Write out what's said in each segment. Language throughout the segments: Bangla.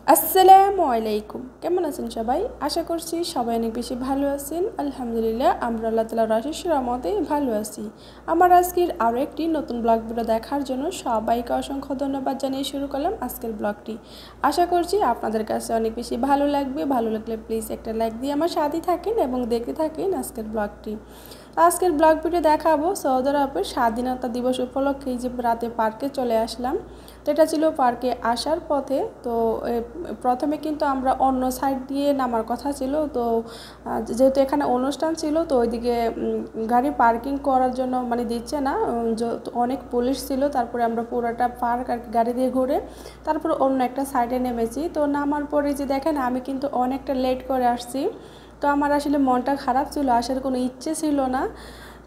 আসসালামু আলাইকুম। কেমন আছেন সবাই? আশা করছি সবাই অনেক বেশি ভালো আছেন। আলহামদুলিল্লাহ আমরা আল্লাহ তাআলার অশেষ রহমতে ভালো আছি। আমার আজকের আরও একটি নতুন ব্লগ ভিডিও দেখার জন্য সবাইকে অসংখ্য ধন্যবাদ জানিয়ে শুরু করলাম আজকের ব্লগটি। আশা করছি আপনাদের কাছে অনেক বেশি ভালো লাগবে। ভালো লাগলে প্লিজ একটা লাইক দিয়ে আমার সাথে থাকেন এবং দেখতে থাকেন আজকের ব্লগটি। আজকের ব্লগ ভিডিও দেখাবো সৌদি আরবের স্বাধীনতা দিবস উপলক্ষে যে রাতে পার্কে চলে আসলাম। তো এটা ছিল পার্কে আসার পথে। তো প্রথমে কিন্তু আমরা অন্য সাইড দিয়ে নামার কথা ছিল। তো যেহেতু এখানে অনুষ্ঠান ছিল তো ওইদিকে গাড়ি পার্কিং করার জন্য মানে দিচ্ছে না, অনেক পুলিশ ছিল। তারপরে আমরা পুরোটা পার্ক আর গাড়ি দিয়ে ঘুরে তারপর অন্য একটা সাইডে নেমেছি। তো নামার পরে যে দেখেন আমি কিন্তু অনেকটা লেট করে আসছি। তো আমার আসলে মনটা খারাপ ছিল, আসার কোনো ইচ্ছে ছিল না।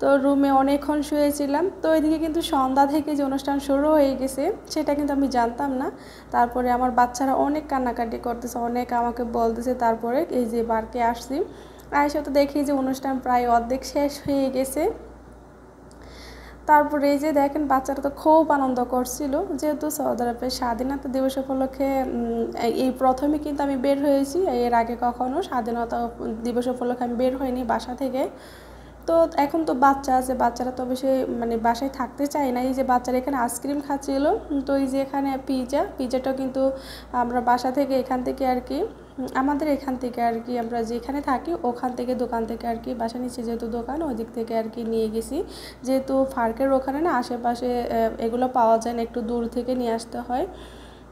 তো রুমে অনেকক্ষণ শুয়েছিলাম। তো এদিকে কিন্তু সন্ধ্যা থেকে যে অনুষ্ঠান শুরু হয়ে গেছে সেটা কিন্তু আমি জানতাম না। তারপরে আমার বাচ্চারা অনেক কান্নাকাটি করতেছে, অনেক আমাকে বলতেছে। তারপরে এই যে পার্কে আসছি, আয়সা তো দেখি যে অনুষ্ঠান প্রায় অর্ধেক শেষ হয়ে গেছে। তারপরে এই যে দেখেন বাচ্চারা তো খুব আনন্দ করছিল, যেহেতু সৌদি আরবের স্বাধীনতা দিবস উপলক্ষে এই প্রথমে কিন্তু আমি বের হয়েছি। এর আগে কখনো স্বাধীনতা দিবস উপলক্ষে আমি বের হইনি বাসা থেকে। তো এখন তো বাচ্চা আছে, বাচ্চারা তো বেশি মানে বাসায় থাকতে চায় না। এই যে বাচ্চারা এখানে আইসক্রিম খাচ্ছিল। তো এই যে এখানে পিজাটাও কিন্তু আমরা বাসা থেকে এখান থেকে আর কি আমাদের এখান থেকে আর কি আমরা যেখানে থাকি ওখান থেকে দোকান থেকে আর কি বাসা নিচে যেহেতু দোকান ওই দিক থেকে আর কি নিয়ে গেছি। যেহেতু পার্কের ওখানে না আশেপাশে এগুলো পাওয়া যায় না, একটু দূর থেকে নিয়ে আসতে হয়।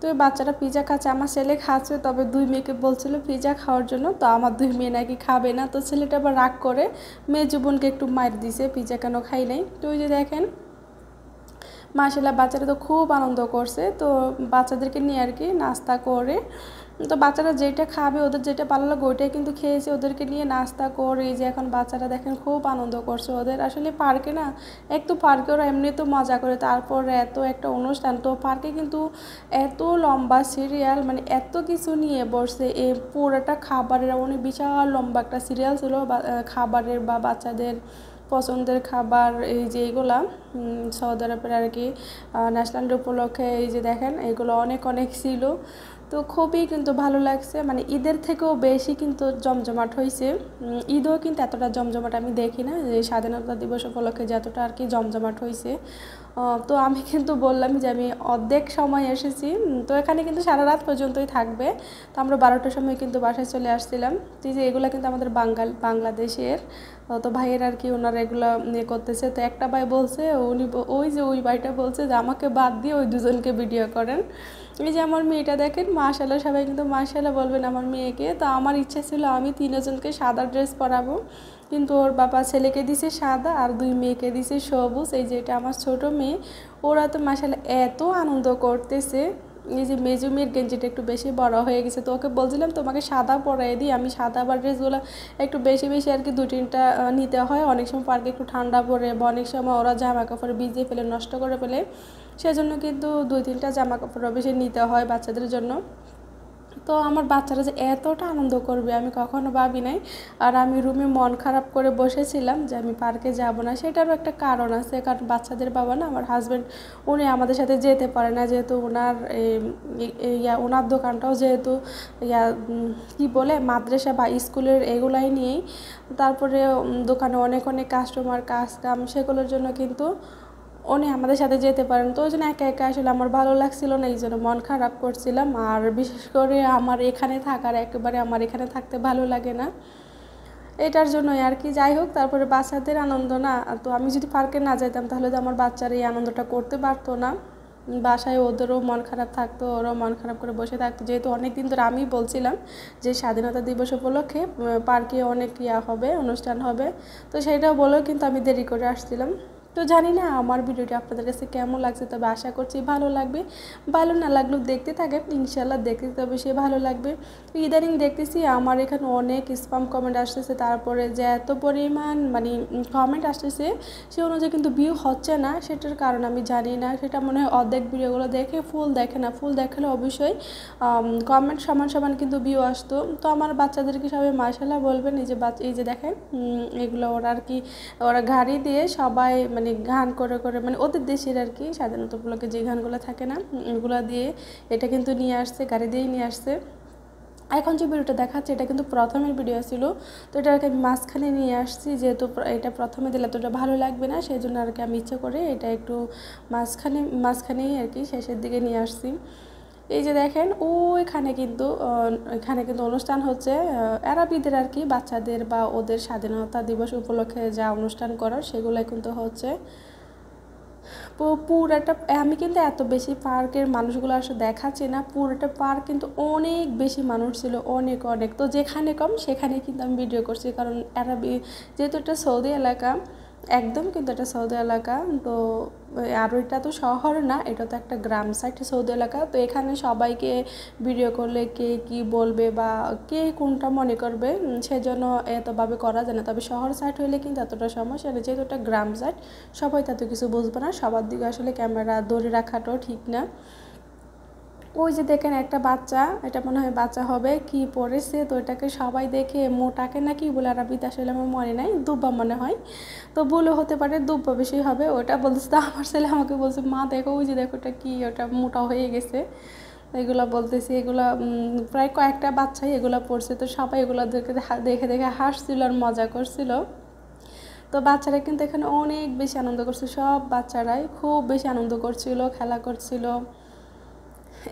তো এই বাচ্চারা পিজা খাচ্ছে, আমার ছেলে খাচ্ছে, তবে দুই মেয়েকে বলছিল পিজা খাওয়ার জন্য। তো আমার দুই মেয়ে নাকি খাবে না। তো ছেলেটা আবার রাগ করে মেয়ে বোনকে একটু মার দিছে, পিজা কেন খাই নাই। তো ওই যে দেখেন মাশাআল্লাহ বাচ্চারা তো খুব আনন্দ করছে। তো বাচ্চাদেরকে নিয়ে আর কি নাস্তা করে, তো বাচ্চারা যেটা খাবে ওদের যেটা ভালো লাগে ওইটাই কিন্তু খেয়েছে। ওদেরকে নিয়ে নাস্তা করে এই যে এখন বাচ্চারা দেখেন খুব আনন্দ করছে। ওদের আসলে পার্কে না একটু পার্কে ওরা এমনি তো মজা করে, তারপর এত একটা অনুষ্ঠান। তো পার্কে কিন্তু এত লম্বা সিরিয়াল, মানে এত কিছু নিয়ে বসছে। এই পুরোটা খাবারের অনেক বিশাল লম্বা একটা সিরিয়াল ছিল খাবারের বা বাচ্চাদের পছন্দের খাবার। এই যে এইগুলা সৌদি আরবের আর কি ন্যাশনাল ডে উপলক্ষে এই যে দেখেন এগুলো অনেক অনেক ছিল। তো খুবই কিন্তু ভালো লাগছে, মানে ঈদের থেকেও বেশি কিন্তু জমজমাট হয়েছে। ঈদও কিন্তু এতটা জমজমাট আমি দেখি না, যে স্বাধীনতা দিবস উপলক্ষে যতটা আর কি জমজমাট হয়েছে। তো আমি কিন্তু বললাম যে আমি অর্ধেক সময় এসেছি। তো এখানে কিন্তু সারা রাত পর্যন্তই থাকবে। তো আমরা 12টার সময় কিন্তু বাসায় চলে আসছিলাম। তো যে এগুলো কিন্তু আমাদের বাংলাদেশের তো ভাইয়ের আর কি ওনারা এগুলো ইয়ে করতেছে। তো একটা ভাই বলছে ওই ভাইটা বলছে যে আমাকে বাদ দিয়ে ওই দুজনকে ভিডিও করেন। এই যে আমার মেয়েটা দেখেন মাশাআল্লাহ, সবাই কিন্তু মাশাআল্লাহ বলবেন আমার মেয়েকে। তো আমার ইচ্ছা ছিল আমি তিনজনকে সাদা ড্রেস পরাবো, কিন্তু ওর বাবা ছেলেকে দিছে সাদা আর দুই মেয়েকে দিছে সবুজ। এই যে এটা আমার ছোট মেয়ে, ওরা তো মাশাআল্লাহ এত আনন্দ করতেছে। এই যে মেজো মেয়ের গেঞ্জিটা একটু বেশি বড় হয়ে গেছে, তো ওকে বলছিলাম তোমাকে সাদা পরাই দিই। আমি সাদা বা ড্রেসগুলো একটু বেশি বেশি আর কি 2-3টা নিতে হয়। অনেক সময় পার্কে একটু ঠান্ডা পড়ে বা অনেক সময় ওরা জামা কাপড় ভিজিয়ে ফেলে নষ্ট করে ফেলে, সেজন্য কিন্তু 2-3টা জামা কাপড় বেশি নিতে হয় বাচ্চাদের জন্য। তো আমার বাচ্চারা যে এতটা আনন্দ করবে আমি কখনো ভাবি নাই। আর আমি রুমে মন খারাপ করে বসেছিলাম যে আমি পার্কে যাব না, সেটারও একটা কারণ আছে। কারণ বাচ্চাদের বাবা না আমার হাজব্যান্ড, উনি আমাদের সাথে যেতে পারে না, যেহেতু ওনার দোকানটাও যেহেতু কী বলে মাদ্রাসা বা স্কুলের এগুলাই নিয়েই। তারপরে দোকানে অনেক অনেক কাস্টমার কাজ কাম, সেগুলোর জন্য কিন্তু উনি আমাদের সাথে যেতে পারেন। তো ওই জন্য একা একা আসলে আমার ভালো লাগছিল না, এই জন্য মন খারাপ করছিলাম। আর বিশেষ করে আমার এখানে থাকার একেবারে আমার এখানে থাকতে ভালো লাগে না, এটার জন্যই আর কি। যাই হোক, তারপরে বাচ্চাদের আনন্দ না, তো আমি যদি পার্কে না যেতাম তাহলে তো আমার বাচ্চারা এই আনন্দটা করতে পারতো না। বাসায় ওদেরও মন খারাপ থাকতো, ওরাও মন খারাপ করে বসে থাকতো। যেহেতু অনেক দিন ধরে আমি বলছিলাম যে স্বাধীনতা দিবস উপলক্ষে পার্কে অনেক হবে অনুষ্ঠান হবে, তো সেটাও বলেও কিন্তু আমি দেরি করে আসছিলাম। তো জানি না আমার ভিডিওটি আপনাদের কাছে কেমন লাগছে, তবে আশা করছি ভালো লাগবে। ভালো না লাগলেও দেখতে থাকেন, ইনশাল্লাহ দেখতে তবে সে ভালো লাগবে। ইদানিং দেখতেছি আমার এখানে অনেক স্প্যাম কমেন্ট আসতেছে, তারপরে যে এত পরিমাণ মানে কমেন্ট আসতেছে সে অনুযায়ী কিন্তু ভিউ হচ্ছে না। সেটার কারণ আমি জানি না, সেটা মনে হয় অর্ধেক ভিডিওগুলো দেখে ফুল দেখে না। ফুল দেখালে অবশ্যই কমেন্ট সমান সমান কিন্তু ভিউ আসতো। তো আমার বাচ্চাদেরকে সবাই মাশাআল্লাহ বলবেন। এই যে দেখেন এগুলো ওরা আর কি ওরা গাড়ি দিয়ে সবাই মানে মানে গান করে করে, মানে ওদের দেশের আর কি স্বাধীনতা উপলক্ষে যে গানগুলো থাকে না, ওগুলো দিয়ে এটা কিন্তু নিয়ে আসছে, গাড়ি দিয়েই নিয়ে আসছে। এখন যে ভিডিওটা দেখাচ্ছে এটা কিন্তু প্রথমের ভিডিও ছিল, তো এটা আর কি আমি মাঝখানে নিয়ে আসছি, যেহেতু এটা প্রথমে দিলে তো এটা ভালো লাগবে না, সেই জন্য আর কি আমি ইচ্ছে করে এটা একটু মাঝখানেই আর কি শেষের দিকে নিয়ে আসছি। এই যে দেখেন এখানে কিন্তু অনুষ্ঠান হচ্ছে আরবিদের আর কি, বাচ্চাদের বা ওদের স্বাধীনতা দিবস উপলক্ষে যা অনুষ্ঠান করার সেগুলোই কিন্তু হচ্ছে। পুরাটা আমি কিন্তু এত বেশি পার্কের মানুষগুলো আসলে দেখাচ্ছি না, পুরোটা পার্ক কিন্তু অনেক বেশি মানুষ ছিল, অনেক অনেক। তো যেখানে কম সেখানে কিন্তু আমি ভিডিও করছি, কারণ যেহেতু এটা সৌদি এলাকা, একদম কিন্তু এটা সৌদি এলাকা। তো আর এটা তো শহর না, এটা তো একটা গ্রাম সাইড সৌদি এলাকা। তো এখানে সবাইকে ভিডিও করলে কে কি বলবে বা কে কোনটা মনে করবে, সেজন্য এতভাবে করা যায় না। তবে শহর সাইড হইলে কিন্তু এতটা সমস্যা নেই, যেহেতু একটা গ্রাম সাইড সবাই তাতে কিছু বুঝবে না, সবার দিকে আসলে ক্যামেরা ধরে রাখাটাও ঠিক না। ওই যে দেখেন একটা বাচ্চা, এটা মনে হয় বাচ্চা হবে, কি পড়েছে, তো এটাকে সবাই দেখে মোটাকে না কি বলে আরবিতে আসলে আমার মনে নাই, দুব্বা মনে হয়, তো ভুলও হতে পারে, দুব্বা বেশি হবে ওটা বলছে। তো আমার ছেলে আমাকে বলছে, মা দেখো ওই যে দেখো ওটা কি, ওটা মোটা হয়ে গেছে। এগুলো বলতেছি, এগুলো প্রায় কয়েকটা বাচ্চাই এগুলো পড়ছে, তো সবাই এগুলো দেখে দেখে দেখে হাসছিল আর মজা করছিল। তো বাচ্চারা কিন্তু এখানে অনেক বেশি আনন্দ করছে, সব বাচ্চারাই খুব বেশি আনন্দ করছিল, খেলা করছিল।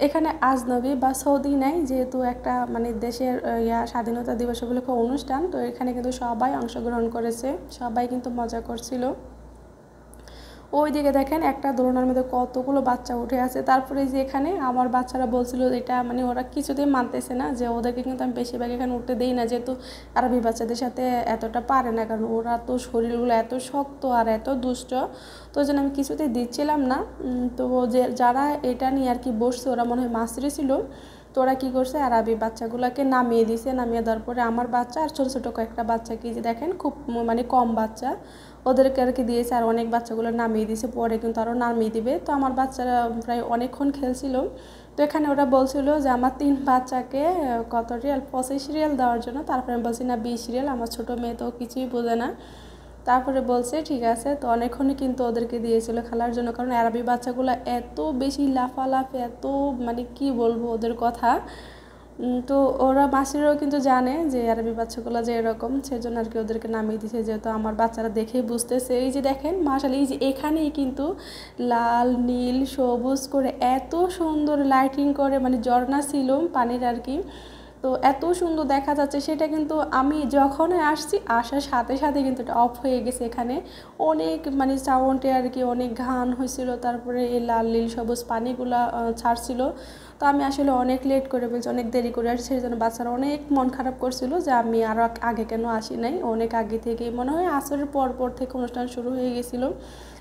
এখানে আজনবী বা সৌদি নাই, যেহেতু একটা মানে দেশের স্বাধীনতা দিবস উপলক্ষে অনুষ্ঠান, তো এখানে কিন্তু সবাই অংশগ্রহণ করেছে, সবাই কিন্তু মজা করছিল। ওই দিকে দেখেন একটা দোলনার মধ্যে কতগুলো বাচ্চা উঠে আছে। তারপরে যে এখানে আমার বাচ্চারা বলছিল এটা মানে ওরা কিছুতেই মানতেছে না, যে ওদেরকে কিন্তু আমি বেশিরভাগ এখানে উঠতে দিই না, যেহেতু আরবি বাচ্চাদের সাথে এতটা পারে না, কারণ ওরা তো শরীরগুলো এত শক্ত আর এত দুষ্ট, তো ওই জন্য আমি কিছুতেই দিচ্ছিলাম না। তো যারা এটা নিয়ে আর কি বসছে, ওরা মনে হয় মাসরি ছিল, তো ওরা কী করছে, আরবি বাচ্চাগুলোকে নামিয়ে দিছে, নামিয়ে দেওয়ার পরে আমার বাচ্চা আর ছোটো ছোটো কয়েকটা বাচ্চা কি যে দেখেন খুব মানে কম বাচ্চা, ওদেরকে আর কি দিয়েছে, আর অনেক বাচ্চাগুলো নামিয়ে দিয়েছে, পরে কিন্তু আরও নামিয়ে দিবে। তো আমার বাচ্চারা প্রায় অনেকক্ষণ খেলছিল। তো এখানে ওরা বলছিল যে আমার 3 বাচ্চাকে কত রিয়াল, 25 রিয়াল দেওয়ার জন্য। তারপরে আমি বলছি না 20 রিয়াল, আমার ছোটো মেয়ে তো কিছুই বোঝে না। তারপরে বলছে ঠিক আছে, তো অনেকক্ষণই কিন্তু ওদেরকে দিয়েছিল খেলার জন্য, কারণ আরবি বাচ্চাগুলো এত বেশি লাফালাফি, এত মানে কি বলবো ওদের কথা। তো ওরা মাসিরাও কিন্তু জানে যে আরবি বাচ্চাগুলো যে এরকম, সেজন্য আর কি ওদেরকে নামিয়ে দিয়েছে, যেহেতু আমার বাচ্চারা দেখেই বুঝতেছে। এই যে দেখেন মাশাআল্লাহ, এই যে এখানেই কিন্তু লাল নীল সবুজ করে এত সুন্দর লাইটিং করে, মানে ঝর্ণা ছিল পানির আর কি, তো এত সুন্দর দেখা যাচ্ছে। সেটা কিন্তু আমি যখন আসছি, আসার সাথে সাথে কিন্তু এটা অফ হয়ে গেছে। এখানে অনেক মানে সাউন্ডে আর কি অনেক ঘান হয়েছিল, তারপরে এই লাল নীল সবুজ পানিগুলা ছাড়ছিল। তো আমি আসলে অনেক লেট করে ফেলছি, অনেক দেরি করে আসছি, সেই জন্য বাচ্চারা অনেক মন খারাপ করছিল যে আমি আরও আগে কেন আসি নাই। অনেক আগে থেকে মনে হয় আসরের পর থেকে অনুষ্ঠান শুরু হয়ে গেছিলো।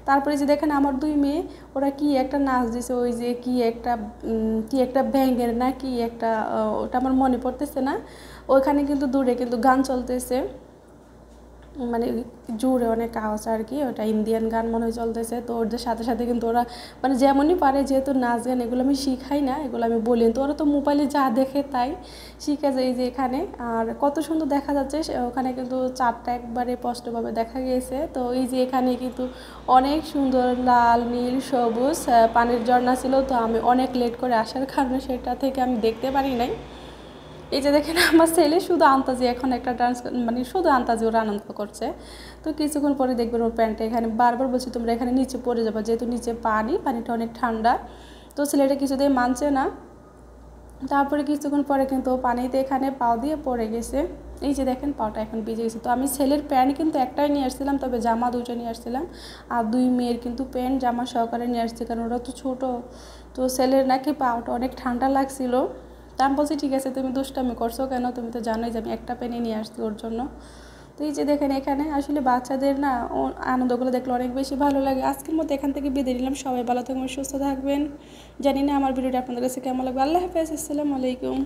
তারপরে যে দেখেন আমার 2 মেয়ে, ওরা কি একটা নাচ দিছে, ওই যে কি একটা ব্যাঙের না কি একটা, ওটা আমার মনে পড়তেছে না। ওইখানে কিন্তু দূরে কিন্তু গান চলতেছে, মানে জোরে অনেক আওয়াজ আর কি, ওটা ইন্ডিয়ান গান মনে হয় চলতেছে। তো ওদের সাথে সাথে কিন্তু ওরা মানে যেমনই পারে, যেহেতু নাচ গান এগুলো আমি শিখাই না, এগুলো আমি বলি, তো ওরা তো মোবাইলে যা দেখে তাই শিখে যায়। যে এখানে আর কত সুন্দর দেখা যাচ্ছে, ওখানে কিন্তু চাঁদটা একবারে স্পষ্টভাবে দেখা গিয়েছে। তো এই যে এখানে কিন্তু অনেক সুন্দর লাল নীল সবুজ পানির ঝর্ণা ছিল। তো আমি অনেক লেট করে আসার কারণে সেটা থেকে আমি দেখতে পারি নাই। এই যে দেখেন আমার ছেলে শুধু আন্তাজি এখন একটা ডান্স, মানে শুধু আন্তাজি ওরা আনন্দ করছে। তো কিছুক্ষণ পরে দেখবেন ওর প্যান্টটা এখানে বারবার বলছি তোমরা এখানে নিচে পড়ে যাবো, যেহেতু নিচে পানিটা অনেক ঠান্ডা। তো ছেলেটা কিছুতেই মানছে না। তারপরে কিছুক্ষণ পরে কিন্তু পানিতে এখানে পাও দিয়ে পড়ে গেছে। এই যে দেখেন পাওটা এখন ভিজে গেছে। তো আমি ছেলের প্যান্ট কিন্তু একটাই নিয়ে আসছিলাম, তবে জামা 2টা নিয়ে আসছিলাম, আর 2 মেয়ের কিন্তু প্যান্ট জামা সহকারে নিয়ে আসছি, কারণ ওরা তো ছোটো। তো ছেলের নাকি পাওটা অনেক ঠান্ডা লাগছিল। তা আমি বলছি ঠিক আছে তুমি দুষ্টামি করছো কেন, তুমি তো জানোই যে আমি একটা পেনই নিয়ে আসছি ওর জন্য। তো এই যে দেখেন এখানে আসলে বাচ্চাদের না আনন্দগুলো দেখলে অনেক বেশি ভালো লাগে। আজকের মতো এখান থেকে বিদায় নিলাম, সবাই ভালো থাকবেন, সুস্থ থাকবেন। জানি না আমার ভিডিওটা আপনাদের কাছে কেমন লাগবে। আল্লাহ হাফেজ, আসসালামু আলাইকুম।